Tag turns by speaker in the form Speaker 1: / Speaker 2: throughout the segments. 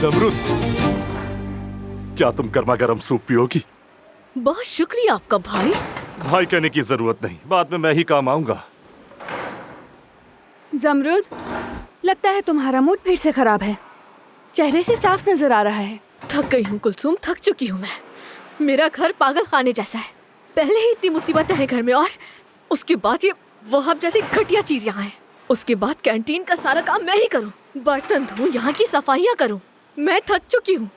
Speaker 1: जमरुद, क्या तुम गर्मा गर्म सूप पियोगी?
Speaker 2: बहुत शुक्रिया आपका भाई।
Speaker 1: भाई कहने की जरूरत नहीं, बाद में मैं ही काम आऊंगा।
Speaker 3: जमरुद, लगता है तुम्हारा मूड फिर से खराब है। चेहरे से साफ नजर आ रहा है।
Speaker 2: थक गई हूँ कुलसुम, थक चुकी हूँ मैं। मेरा घर पागल खाने जैसा है। पहले ही इतनी मुसीबतें हैं घर में, और उसके बाद ये वहाब जैसी घटिया चीज यहाँ है। उसके बाद कैंटीन का सारा काम मैं ही करूँ, बर्तन धोऊं, यहाँ की सफाइयाँ करूँ। मैं थक चुकी हूँ।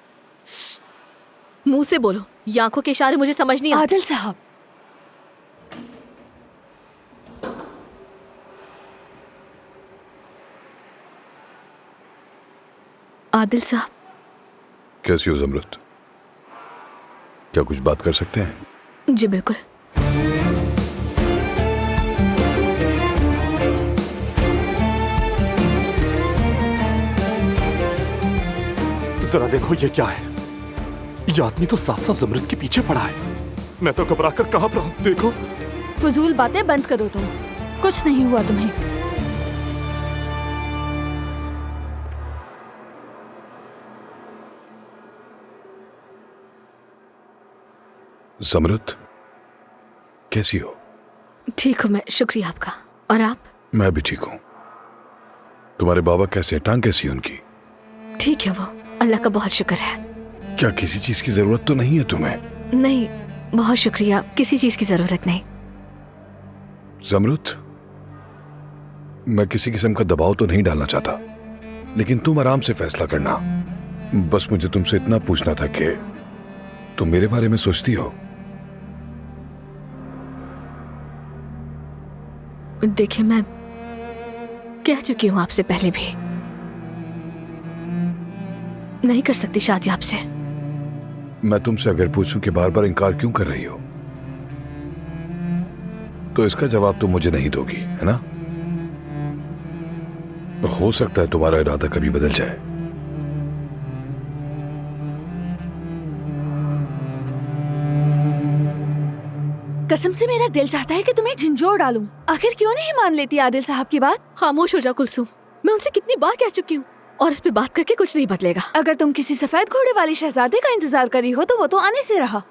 Speaker 2: मुंह से बोलो, ये आंखों के इशारे मुझे समझ नहीं आते।
Speaker 3: आदिल साहब,
Speaker 2: आदिल साहब।
Speaker 4: कैसी हो जमरुद? क्या कुछ बात कर सकते हैं?
Speaker 2: जी बिल्कुल।
Speaker 1: जरा देखो ये क्या है? ये आदमी तो साफ साफ जमरुद के पीछे पड़ा है। मैं तो घबरा कर कहां पर हूं। देखो,
Speaker 3: फजूल बातें बंद करो तुम। कुछ नहीं हुआ तुम्हें।
Speaker 4: जमरुद, कैसी हो?
Speaker 2: ठीक हूँ मैं, शुक्रिया आपका। और आप?
Speaker 4: मैं भी ठीक हूँ। तुम्हारे बाबा कैसे हैं? टांग कैसी है उनकी?
Speaker 2: ठीक है वो, अल्लाह का बहुत शुक्र है।
Speaker 4: क्या किसी चीज की जरूरत तो नहीं है तुम्हें?
Speaker 2: नहीं, बहुत शुक्रिया, किसी चीज की जरूरत नहीं।
Speaker 4: जमरुद, मैं किसी किस्म का दबाव तो नहीं डालना चाहता, लेकिन तुम आराम से फैसला करना। बस मुझे तुमसे इतना पूछना था कि तुम मेरे बारे में सोचती हो?
Speaker 2: देखिए, मैं कह चुकी हूँ आपसे पहले भी, नहीं कर सकती शादी आपसे।
Speaker 4: मैं तुमसे अगर पूछूं कि बार बार इनकार क्यों कर रही हो, तो इसका जवाब तुम मुझे नहीं दोगी, है ना? हो सकता है तुम्हारा इरादा कभी बदल जाए।
Speaker 3: कसम से मेरा दिल चाहता है कि तुम्हें झंझोड़ डालूं। आखिर क्यों नहीं मान लेती आदिल साहब की बात?
Speaker 2: खामोश हो जा कुलसुम, मैं उनसे कितनी बार कह चुकी हूँ, और इस पे बात करके कुछ नहीं बदलेगा।
Speaker 3: अगर तुम किसी सफेद घोड़े वाली शहजादे का इंतजार करी हो तो वो तो आने से रहा।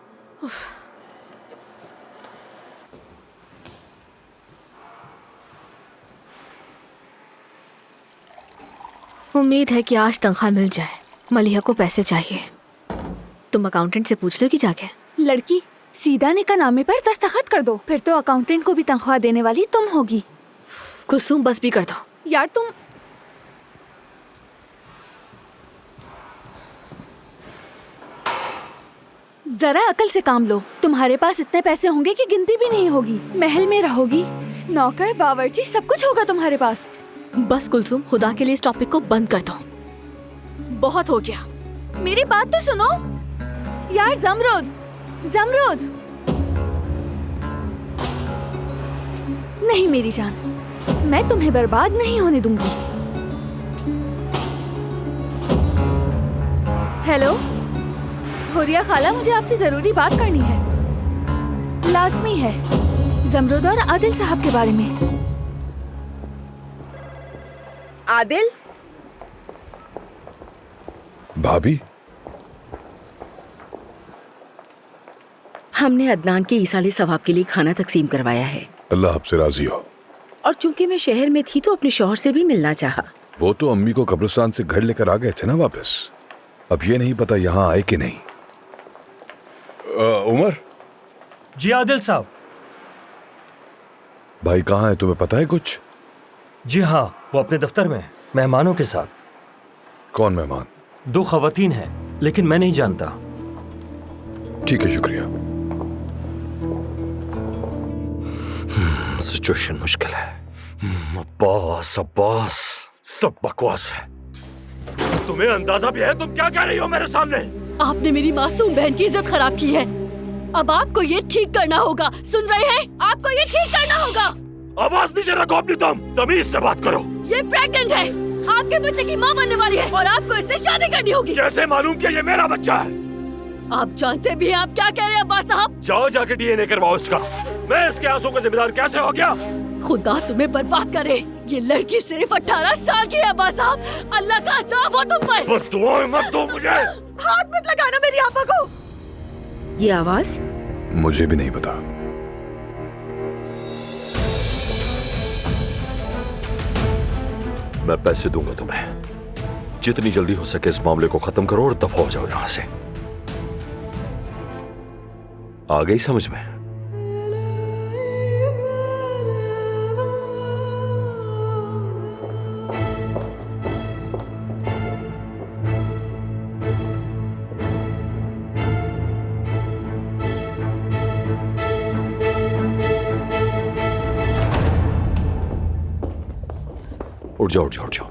Speaker 2: उम्मीद है कि आज तनख्वाह मिल जाए। मलिहा को पैसे चाहिए। तुम अकाउंटेंट से पूछ लो कि जाके।
Speaker 3: लड़की, सीधा निकाहनामे पर दस्तखत कर दो, फिर तो अकाउंटेंट को भी तनख्वाह देने वाली तुम होगी।
Speaker 2: कुलसुम, बस भी कर दो
Speaker 3: यार। तुम जरा अकल से काम लो। तुम्हारे पास इतने पैसे होंगे कि गिनती भी नहीं होगी। महल में रहोगी, नौकर बावर्ची सब कुछ होगा तुम्हारे पास।
Speaker 2: बस कुलसुम, खुदा के लिए इस टॉपिक को बंद कर दो, बहुत हो गया।
Speaker 3: मेरी बात तो सुनो यार। जमरुद, जमरुद, नहीं मेरी जान, मैं तुम्हें बर्बाद नहीं होने दूंगी। हेलो हुरिया खाला, मुझे आपसे जरूरी बात करनी है, लाजमी है, जमरुद और आदिल साहब के बारे में।
Speaker 5: आदिल?
Speaker 4: भाभी,
Speaker 5: हमने अदनान के ईसाले सवाब के लिए खाना तकसीम करवाया है।
Speaker 4: अल्लाह आपसे राजी हो।
Speaker 5: और चूंकि मैं शहर में थी तो अपने शौहर से भी मिलना चाहा।
Speaker 4: वो तो अम्मी को कब्रिस्तान से घर लेकर आ गए थे ना वापस। अब ये नहीं पता यहाँ आए कि नहीं। उमर।
Speaker 6: जी आदिल साहब।
Speaker 4: भाई कहाँ है, तुम्हें पता है कुछ?
Speaker 6: जी हाँ, वो अपने दफ्तर में मेहमानों के साथ।
Speaker 4: कौन मेहमान?
Speaker 6: 2 खवातीन हैं, लेकिन मैं नहीं जानता।
Speaker 4: ठीक है, शुक्रिया।
Speaker 1: सिचुएशन मुश्किल है। अब्बास, अब्बास, सब बकवास है। तुम्हें अंदाजा भी है तुम क्या कह रही हो मेरे सामने?
Speaker 2: आपने मेरी मासूम बहन की इज्जत खराब की है। अब आपको ये ठीक करना होगा, सुन रहे हैं? आपको ये ठीक करना होगा।
Speaker 1: आवाज नीचे रखो अपनी, तुम तमीज से बात करो।
Speaker 2: ये प्रेग्नेंट है, आपके बच्चे की माँ बनने वाली है, और आपको इससे शादी करनी होगी।
Speaker 1: कैसे मालूम कि ये मेरा बच्चा है?
Speaker 2: आप जानते भी हैं आप क्या कह रहे हैं अब्बास साहब?
Speaker 1: जाओ जाके डीएनए करवाओ इसका। मैं इसके आंसू का जिम्मेदार कैसे हो गया?
Speaker 2: खुदा तुम्हें बर्बाद करे। ये लड़की सिर्फ 18 साल की है अब्बा साहब। अल्लाह का अज़ाब हो तुम पर।
Speaker 1: बददुआएं मत दो मुझे।
Speaker 2: हाथ मत लगाना मेरी आपा को।
Speaker 5: ये आवाज?
Speaker 4: मुझे भी नहीं पता।
Speaker 1: मैं पैसे दूंगा तुम्हें। जितनी जल्दी हो सके इस मामले को खत्म करो और दफा हो जाओ यहां से। आ गई समझ में? उठ जाओ उठ जाओ उठ जाओ।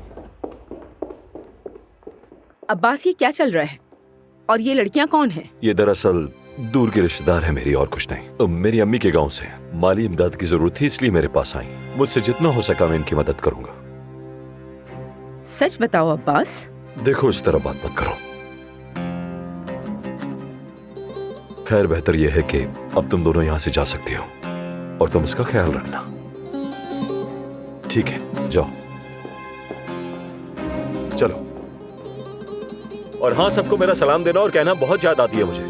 Speaker 5: अब्बास, ये क्या चल रहा है? और ये लड़कियां कौन हैं?
Speaker 1: ये दरअसल दूर के रिश्तेदार है मेरी, और कुछ नहीं। मेरी अम्मी के गांव से माली इमदाद की जरूरत थी, इसलिए मेरे पास आई। मुझसे जितना हो सका मैं इनकी मदद करूंगा।
Speaker 5: सच बताओ अब्बास।
Speaker 1: देखो इस तरह बात मत करो। खैर बेहतर यह है कि अब तुम दोनों यहां से जा सकती हो, और तुम इसका ख्याल रखना। ठीक है, जाओ। चलो। और हाँ, सबको मेरा सलाम देना और कहना बहुत याद आती है मुझे।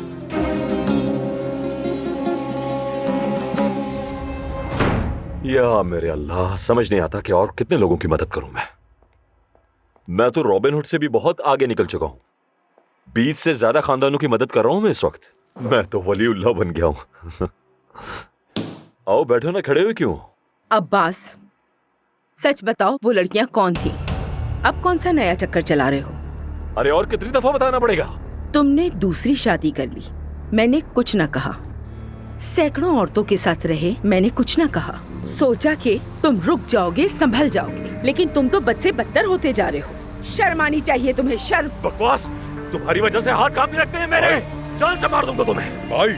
Speaker 1: या मेरे अल्लाह, समझ नहीं आता कि और कितने लोगों की मदद करूं मैं तो रॉबिनहुड से भी बहुत आगे निकल चुका हूं। 20 से ज्यादा खानदानों की मदद कर रहा हूं मैं इस वक्त। मैं तो वलीउल्लाह बन गया हूं। आओ बैठो ना, खड़े हुए क्यों?
Speaker 5: अब्बास, सच बताओ, वो लड़कियां कौन थी? अब कौन सा नया चक्कर चला रहे हो?
Speaker 1: अरे और कितनी दफा बताना पड़ेगा?
Speaker 5: तुमने दूसरी शादी कर ली, मैंने कुछ न कहा। सैकड़ों औरतों के साथ रहे, मैंने कुछ न कहा। सोचा कि तुम रुक जाओगे, संभल जाओगे, लेकिन तुम तो बद से बदतर होते जा रहे हो। शर्म आनी चाहिए तुम्हें, शर्म।
Speaker 1: बकवास! तुम्हारी वजह से हाथ कांपने लगते हैं मेरे। जान से मार दूंगा तुम्हें।
Speaker 4: भाई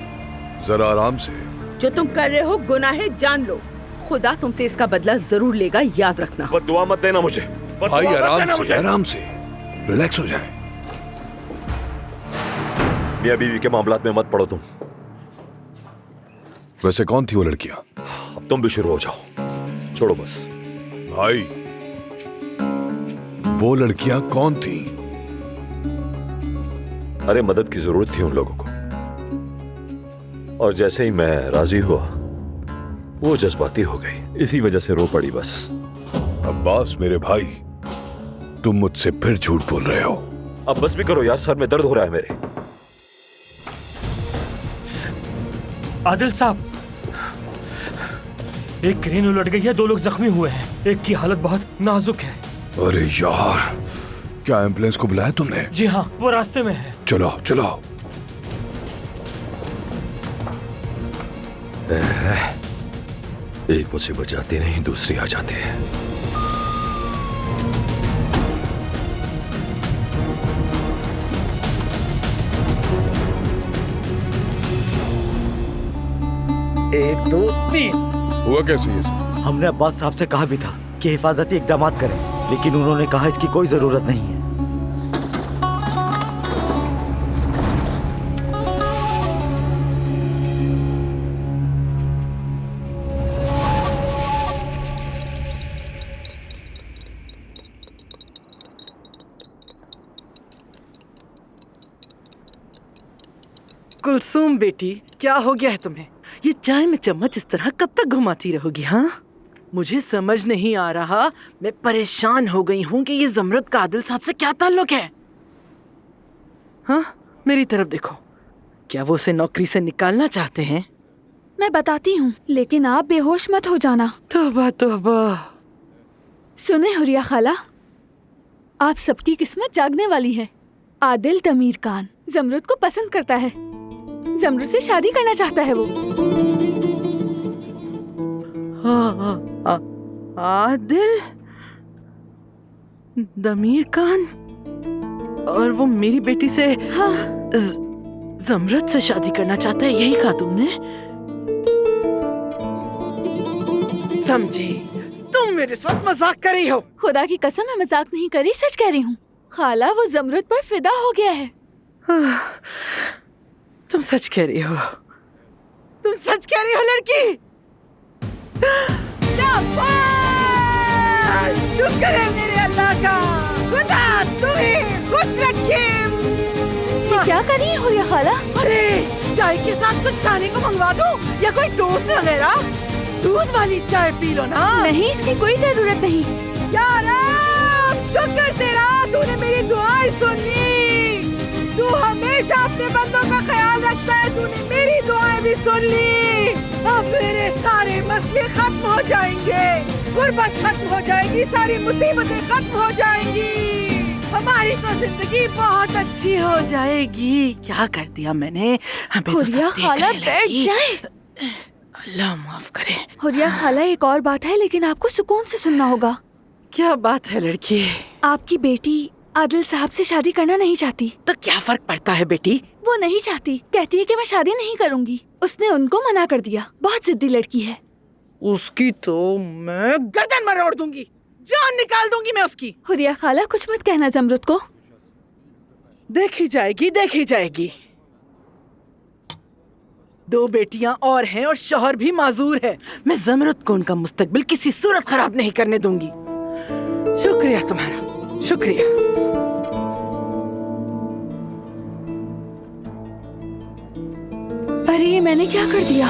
Speaker 4: जरा आराम से।
Speaker 5: जो तुम कर रहे हो गुनाह है, जान लो। खुदा तुमसे इसका बदला जरूर लेगा, याद रखना।
Speaker 1: बद्दुआ मत देना मुझे।
Speaker 4: भाई आराम से रिलैक्स हो जाए।
Speaker 1: मियां बीवी के मामलात में मत पड़ो तुम।
Speaker 4: वैसे कौन थी वो लड़कियां?
Speaker 1: अब तुम भी शुरू हो जाओ, छोड़ो बस।
Speaker 4: भाई वो लड़कियां कौन थी?
Speaker 1: अरे मदद की जरूरत थी उन लोगों को, और जैसे ही मैं राजी हुआ वो जज्बाती हो गई, इसी वजह से रो पड़ी बस।
Speaker 4: अब्बास मेरे भाई, तुम मुझसे फिर झूठ बोल रहे हो।
Speaker 1: अब बस भी करो यार, सर में दर्द हो रहा है मेरे।
Speaker 6: आदिल साहब, एक क्रेन उलट गई है, 2 लोग जख्मी हुए हैं, एक की हालत बहुत नाजुक है।
Speaker 4: अरे यार, क्या एम्बुलेंस को बुलाया तुमने?
Speaker 6: जी हाँ, वो रास्ते में है।
Speaker 4: चलो चलो।
Speaker 1: एक मुसीबत जाती नहीं, दूसरी आ जाती है।
Speaker 7: एक दो तीन।
Speaker 4: हुआ कैसे ये सब?
Speaker 7: हमने अब्बास साहब से कहा भी था कि हिफाजती इकदाम करें, लेकिन उन्होंने कहा इसकी कोई जरूरत नहीं है।
Speaker 8: कुलसूम बेटी, क्या हो गया है तुम्हें? ये चाय में चम्मच इस तरह कब तक घुमाती रहोगी? हाँ, मुझे समझ नहीं आ रहा। मैं परेशान हो गई हूँ कि ये जमरत का आदिल साहब से क्या ताल्लुक है। हाँ, मेरी तरफ देखो। क्या वो उसे नौकरी से निकालना चाहते हैं?
Speaker 3: मैं बताती हूँ, लेकिन आप बेहोश मत हो जाना।
Speaker 8: तौबा तौबा।
Speaker 3: सुने हुरिया खाला, आप सबकी किस्मत जागने वाली है। आदिल तमीर खान जमरुद को पसंद करता है, जमरुद से शादी करना चाहता है वो।
Speaker 8: आदिल दमीर खान, और वो मेरी बेटी से
Speaker 3: हाँ।
Speaker 8: जमरुद से शादी करना चाहता है, यही कहा तुमने? समझी, तुम मेरे साथ मजाक कर रही हो।
Speaker 3: खुदा की कसम, मैं मजाक नहीं कर रही, सच कह रही हूँ। खाला, वो जमरुद पर फिदा हो गया है।
Speaker 8: तुम सच कह रही हो, तुम सच कह रही हो लड़की। शाबाश! शुक्र है मेरे अल्लाह का। खुदा तुम्हें खुश रखे।
Speaker 3: ये क्या कर रही है हुरिया खाला?
Speaker 8: अरे चाय के साथ कुछ खाने को मंगवा दो या कोई टोस्ट वगैरह। दूध वाली चाय पी लो ना।
Speaker 3: नहीं, इसकी कोई जरूरत नहीं।
Speaker 8: यार शुक्र तेरा, तूने मेरी दुआएं सुन ली। तू हमेशा अपने बंदों का ख्याल रखता है, तूने मेरी दुआएं भी सुन ली। अब मेरे सारे मसले खत्म हो जाएंगे, गुर्बत खत्म हो जाएगी, सारी मुसीबतें खत्म हो जाएंगी, हमारी तो जिंदगी बहुत अच्छी हो जाएगी। क्या कर दिया मैंने? हमें तो
Speaker 3: हुरिया
Speaker 8: सब देख
Speaker 3: खाला
Speaker 8: रहे
Speaker 3: बैठ
Speaker 8: लड़की।
Speaker 3: जाए।
Speaker 8: अल्लाह माफ करे।
Speaker 3: हुरिया खाला, एक और बात है, लेकिन आपको सुकून से सुनना होगा।
Speaker 8: क्या बात है लड़की?
Speaker 3: आपकी बेटी आदिल साहब से शादी करना नहीं चाहती।
Speaker 8: तो क्या फर्क पड़ता है बेटी?
Speaker 3: वो नहीं चाहती, कहती है कि मैं शादी नहीं करूंगी। उसने उनको मना कर दिया। बहुत जिद्दी लड़की है।
Speaker 8: उसकी तो मैं गर्दन मरोड़ दूंगी, जान निकाल दूंगी मैं उसकी।
Speaker 3: हुरिया खाला, कुछ मत कहना जमरुद को।
Speaker 8: देखी जाएगी, देखी जाएगी। 2 बेटियां और हैं और शौहर भी माजूर है। मैं जमरुद को उनका मुस्तकबिल किसी सूरत खराब नहीं करने दूंगी। शुक्रिया तुम्हारा, शुक्रिया।
Speaker 3: अरे ये मैंने क्या कर दिया?